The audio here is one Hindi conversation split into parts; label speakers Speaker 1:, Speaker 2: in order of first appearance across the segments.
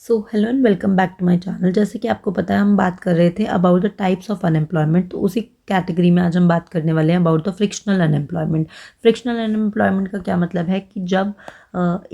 Speaker 1: So hello and welcome back to my channel. जैसे कि आपको पता है हम बात कर रहे थे about the types of unemployment, तो उसी कैटेगरी में आज हम बात करने वाले हैं about the frictional unemployment. Frictional unemployment का क्या मतलब है कि जब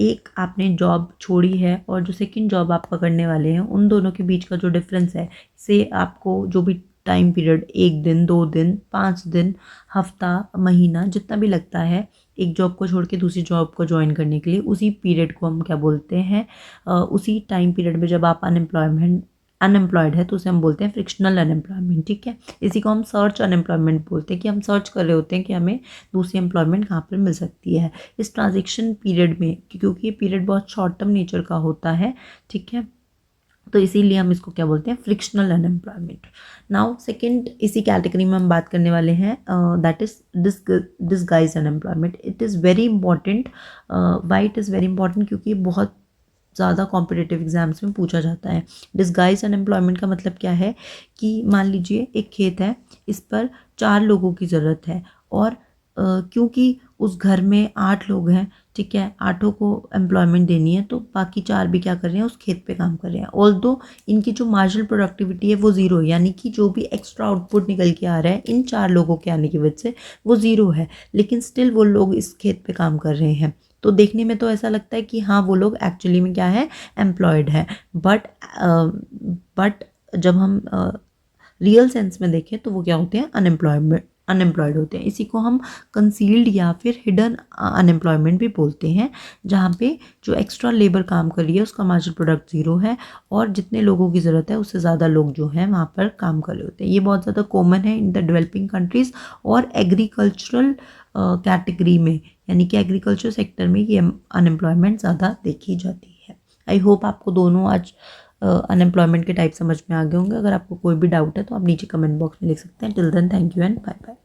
Speaker 1: एक आपने जॉब छोड़ी है और जो सेकंड जॉब आप पकड़ने वाले हैं उन दोनों के बीच का जो डिफरेंस है, से आपको जो भी टाइम पीरियड 1 दिन 2 दिन 5 दिन हफ्ता महीना जितना भी लगता है एक जॉब को छोड़ के दूसरी जॉब को ज्वाइन करने के लिए, उसी पीरियड को हम क्या बोलते हैं, उसी टाइम पीरियड में जब आप अनएम्प्लॉयड है तो उसे हम बोलते हैं फ्रिक्शनल अनएम्प्लॉयमेंट। ठीक है, इसी को हम सर्च अनएम्प्लॉयमेंट बोलते हैं कि हम सर्च कर रहे होते हैं कि हमें दूसरी एम्प्लॉयमेंट कहाँ पर मिल सकती है इस ट्रांजेक्शन पीरियड में, क्योंकि ये पीरियड बहुत शॉर्ट टर्म नेचर का होता है। ठीक है, तो इसीलिए हम इसको क्या बोलते हैं, फ्रिक्शनल अनएम्प्लॉयमेंट। नाउ सेकंड इसी कैटेगरी में हम बात करने वाले हैं, that is disguise unemployment. It is very important. Why it is very important? क्योंकि ये बहुत ज़्यादा कॉम्पिटिटिव एग्जाम्स में पूछा जाता है। डिसगाइज अनएम्प्लॉयमेंट का मतलब क्या है कि मान लीजिए एक खेत है, इस पर 4 लोगों की ज़रूरत है और क्योंकि उस घर में 8 लोग हैं, ठीक है, 8 को एम्प्लॉयमेंट देनी है, तो बाकी 4 भी क्या कर रहे हैं, उस खेत पे काम कर रहे हैं। ऑल्दो इनकी जो मार्जिनल प्रोडक्टिविटी है वो ज़ीरो, यानी कि जो भी एक्स्ट्रा आउटपुट निकल के आ रहा है इन 4 लोगों के आने की वजह से वो ज़ीरो है, लेकिन स्टिल वो लोग इस खेत पे काम कर रहे हैं। तो देखने में तो ऐसा लगता है कि हाँ वो लोग एक्चुअली में क्या है, एम्प्लॉयड है, बट जब हम रियल सेंस में देखें तो वो क्या होते हैं, अनएम्प्लॉयड होते हैं। इसी को हम कंसील्ड या फिर हिडन अनएम्प्लॉयमेंट भी बोलते हैं, जहाँ पे जो एक्स्ट्रा लेबर काम कर रही है उसका मार्जिनल प्रोडक्ट ज़ीरो है और जितने लोगों की ज़रूरत है उससे ज़्यादा लोग जो हैं वहाँ पर काम कर रहे होते हैं। ये बहुत ज़्यादा कॉमन है इन द डेवलपिंग कंट्रीज़ और एग्रीकल्चरल कैटेगरी में, यानी कि एग्रीकल्चर सेक्टर में ये अनएम्प्लॉयमेंट ज़्यादा देखी जाती है। आई होप आपको दोनों आज अनएम्प्लॉयमेंट के टाइप समझ में आ गए होंगे। अगर आपको कोई भी डाउट है तो आप नीचे कमेंट बॉक्स में लिख सकते हैं। Till then thank you and bye bye.